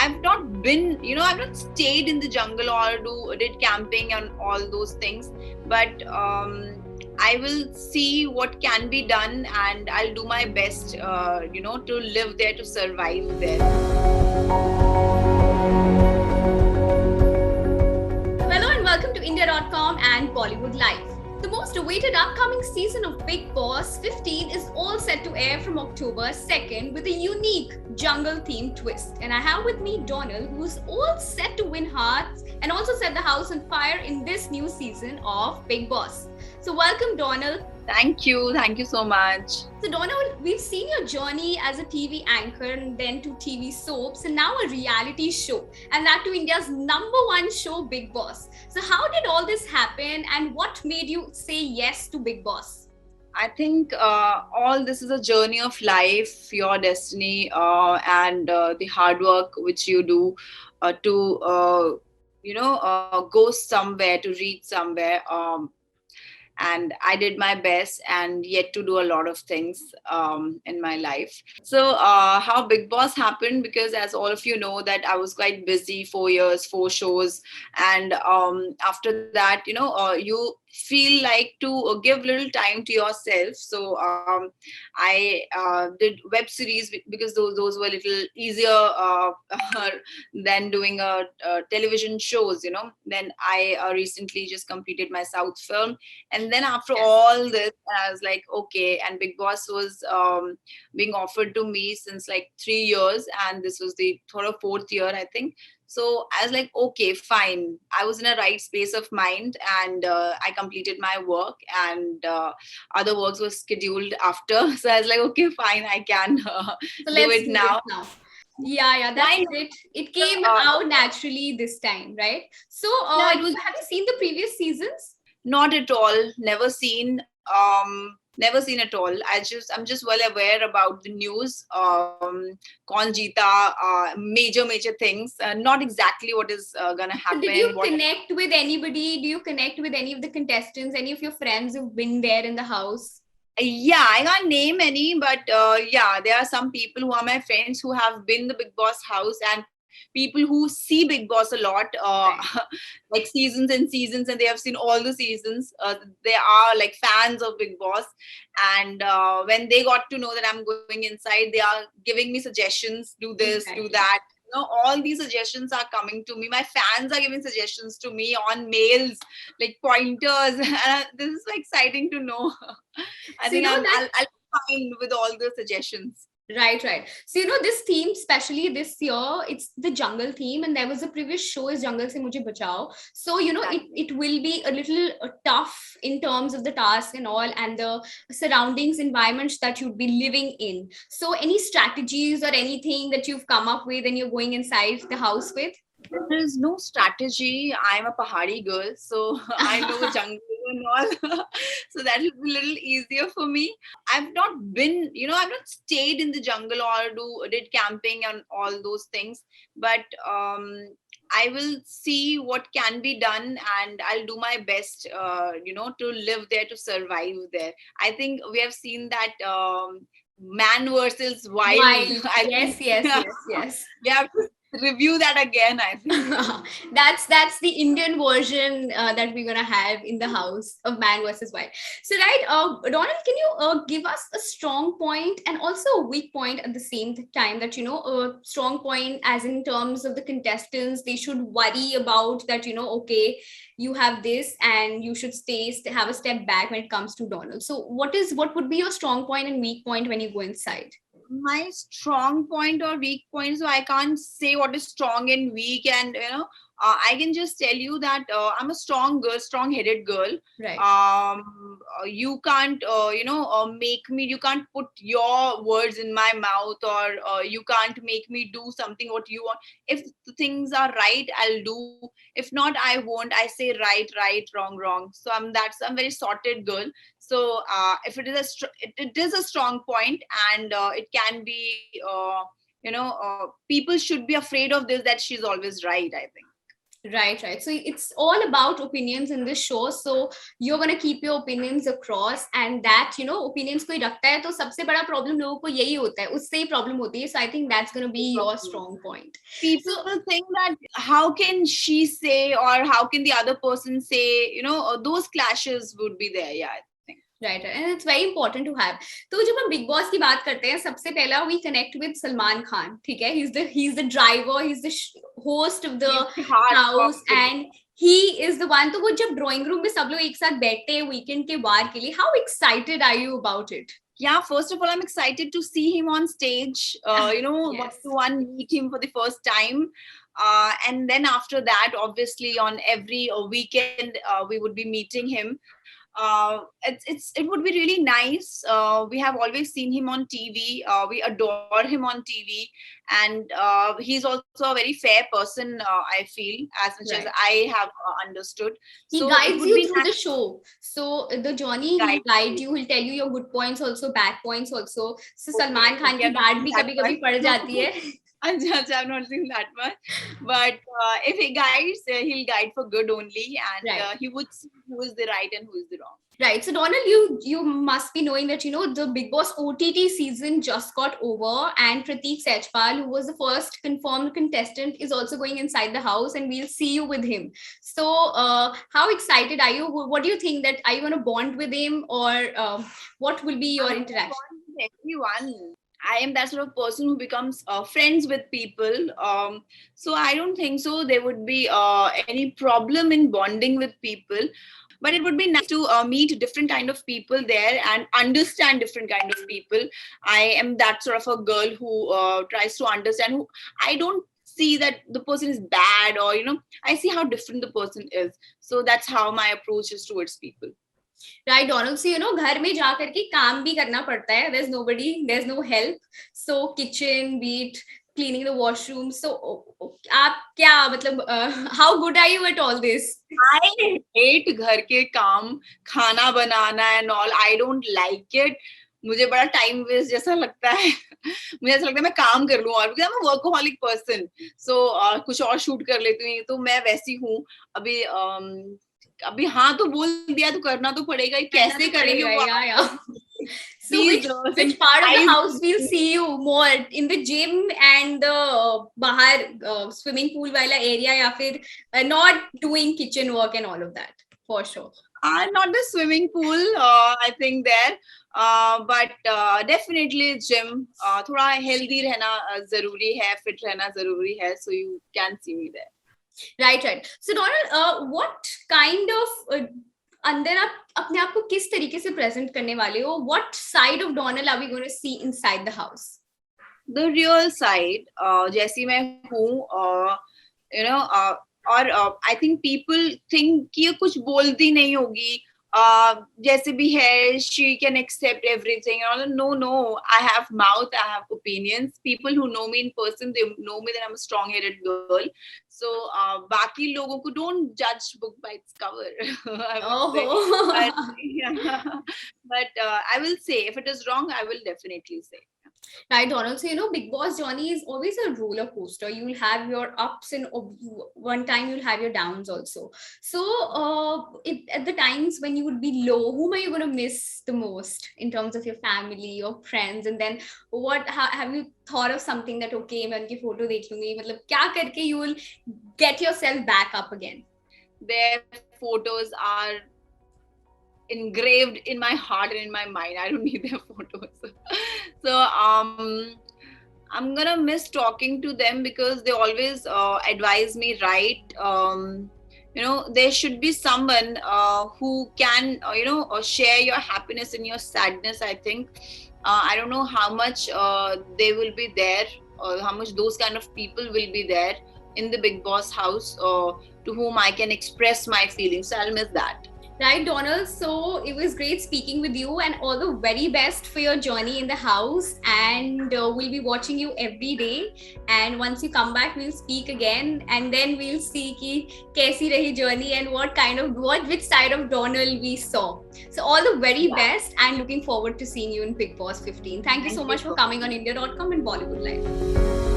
I've not been, I've not stayed in the jungle or did camping and all those things, but I will see what can be done, and I'll do my best, to live there, to survive there. Hello and welcome to India.com and Bollywood Live. The most awaited upcoming season of Bigg Boss 15 is all set to air from October 2nd with a unique jungle-themed twist. And I have with me Donald, who's all set to win hearts and also set the house on fire in this new season of Bigg Boss. So welcome, Donald. Thank you so much. So Donald, we've seen your journey as a TV anchor and then to TV soaps and now a reality show, and that to India's #1 show, Bigg Boss. So how did all this happen and what made you say yes to Bigg Boss? I think all this is a journey of life, your destiny, and the hard work which you do to, go somewhere, to reach somewhere. And I did my best and yet to do a lot of things in my life. So how Bigg Boss happened, because as all of you know that I was quite busy, 4 years, 4 shows, and after that, you feel like to give little time to yourself. So I did web series because those were a little easier than doing television shows. Then I recently just completed my South film, and then after all this, I was like, okay. And Bigg Boss was being offered to me since like 3 years, and this was the third or fourth year, I think. So I was like, okay, fine. I was in a right space of mind, and I completed my work, and other works were scheduled after. So I was like, okay, fine, I can So do let's it do now. this now. Yeah, that's it. It came out naturally this time, right? So No, it was have you seen the previous seasons? not at all. Never seen. Never seen at all. I'm just well aware about the news. Kaun jeeta, major things. Not exactly what is gonna So did you happen. connect with anybody? Do you connect with any of the contestants, any of your friends who've been there in the house? Yeah, I can't name any, but yeah, there are some people who are my friends who have been the Bigg Boss house, and people who see Bigg Boss a lot, like seasons and seasons, and they have seen all the seasons. They are like fans of Bigg Boss, and when they got to know that I'm going inside, they are giving me suggestions: do this, do Exactly. that. All these suggestions are coming to me. My fans are giving suggestions to me on mails, like pointers. And this is so exciting to know. I So you think know that I'll be fine with all the suggestions. right. So you know this theme, especially this year, it's the jungle theme, and there was a previous show is Jungle Se Mujhe Bachao. So you know it will be a little tough in terms of the task and all, and the surroundings, environments that you'd be living in. So any strategies or anything that you've come up with and you're going inside the house with? There is no strategy. I'm a Pahari girl, so I know the jungle and all. So that will be a little easier for me. I've not been, I've not stayed in the jungle or did camping and all those things, but I will see what can be done, and I'll do my best, to live there, to survive there. I think we have seen that man versus wild. Wild. I think Yes. we have to review that again, I think. That's the Indian version that we're gonna have in the house of Man versus Wild. So, right, Donald, can you give us a strong point and also a weak point at the same time? That a strong point, as in terms of the contestants, they should worry about that. Okay, you have this, and you should have a step back when it comes to Donald. So, what would be your strong point and weak point when you go inside? My strong point or weak point, so I can't say what is strong and weak, and I can just tell you that I'm a strong girl, strong headed girl. Right. You can't make me, you can't put your words in my mouth, or you can't make me do something what you want. If the things are right, I'll do. If not, I won't. I say right, wrong. So I'm very sorted girl. So if it is it is a strong point, and it can be people should be afraid of this, that she's always right, I think. Right, right. So it's all about opinions in this show. So you're gonna keep your opinions across, and that opinions कोई रखता है तो सबसे बड़ा problem लोगों को यही होता है, उससे ही problem होती है. So I think that's gonna be your strong point. People So think that how can she say or how can the other person say, those clashes would be there. Yeah, I think. right, and it's very important to have. तो जब हम big boss की बात करते हैं, सबसे पहला we connect with Salman Khan. ठीक है, he's the driver, he's the host of the house, and he is the one. तो वो जब ड्राइंग रूम में सब लोग एक साथ बैठते हैं वीकेंड के बार के लिए, how excited are you about it? Yeah, first of all, I'm excited to see him on stage, Yes. one meet him for the first time. And then after that, obviously on every weekend, we would be meeting him. It would be really nice. We have always seen him on TV. We adore him on TV, and he's also a very fair person. I feel, as much as I have understood. He guides you through the show. So the journey, he'll guide you. He'll tell you your good points also, bad points also. So Salman Khan की डांट भी कभी-कभी पड़ जाती है. I've not seen that much, but if he guides, he'll guide for good only, and he would see who is the right and who is the wrong. Right. So Donald, you must be knowing that the Big Boss OTT season just got over, and Prateek Sechpal, who was the first confirmed contestant, is also going inside the house, and we'll see you with him. So how excited are you? What do you think, that are you going to bond with him, or what will be your interaction? Bond with everyone. I am that sort of person who becomes friends with people. So I don't think so there would be any problem in bonding with people. But it would be nice to meet different kind of people there and understand different kind of people. I am that sort of a girl who tries to understand. Who I don't see that the person is bad, or I see how different the person is. So that's how my approach is towards people. Right, Donald. So घर में जाकर के काम भी करना पड़ता है. There's nobody, there's no help. So kitchen, be it cleaning the washroom. So आप क्या मतलब how good are you at all this? I hate घर के काम, खाना बनाना and all. I don't like it. मुझे बड़ा टाइम वेस्ट जैसा लगता है. मुझे ऐसा लगता है मैं काम कर लूं, और मैं वर्कोहॉलिक पर्सन. सो कुछ और शूट कर लेती हूँ, तो मैं वैसी हूँ. अभी हाँ तो बोल दिया तो करना तो पड़ेगा ही. कैसे करेंगे? So which part of the house we'll see you more, in the gym and the bahar swimming pool wala area, या फिर not doing kitchen work and all of that, for sure? Not the swimming pool, I think there, but definitely gym. थोड़ा healthy रहना जरूरी है, fit रहना जरूरी है, so you can see me there. Right. So Donald, what kind of अंदर आप अपने आप को किस तरीके से प्रेजेंट करने वाले हो? What side of Donald are we going to see inside the house? The real side, जैसी मैं हूँ, और I think people think कि ये कुछ बोलती नहीं होगी, जैसे भी है, she can accept everything. No, I have mouth, I have opinions. People who know me in person, they know me that I'm a strong-headed girl. So बाकी लोगों को don't judge book by its cover. But I will say, if it is wrong, I will definitely say. Right, Donald. So Big Boss journey is always a roller coaster. You'll have your ups, and one time you'll have your downs also. So at the times when you would be low, whom are you going to miss the most in terms of your family, your friends? And then have you thought of something that, okay, मैं उनकी photo देख लूंगी, मतलब क्या करके you will get yourself back up again? Their photos are engraved in my heart and in my mind. I don't need their photos. So I'm gonna miss talking to them, because they always advise me right. There should be someone who can share your happiness and your sadness. I think I don't know how much they will be there, or how much those kind of people will be there in the Big Boss house, to whom I can express my feelings. So I'll miss that. Right, Donald. So it was great speaking with you, and all the very best for your journey in the house. And we'll be watching you every day. And once you come back, we'll speak again, and then we'll see ki kaisi rahi journey and which side of Donald we saw. So all the very best, and looking forward to seeing you in Big Boss 15. Thank you so much for coming on India.com and Bollywood Live.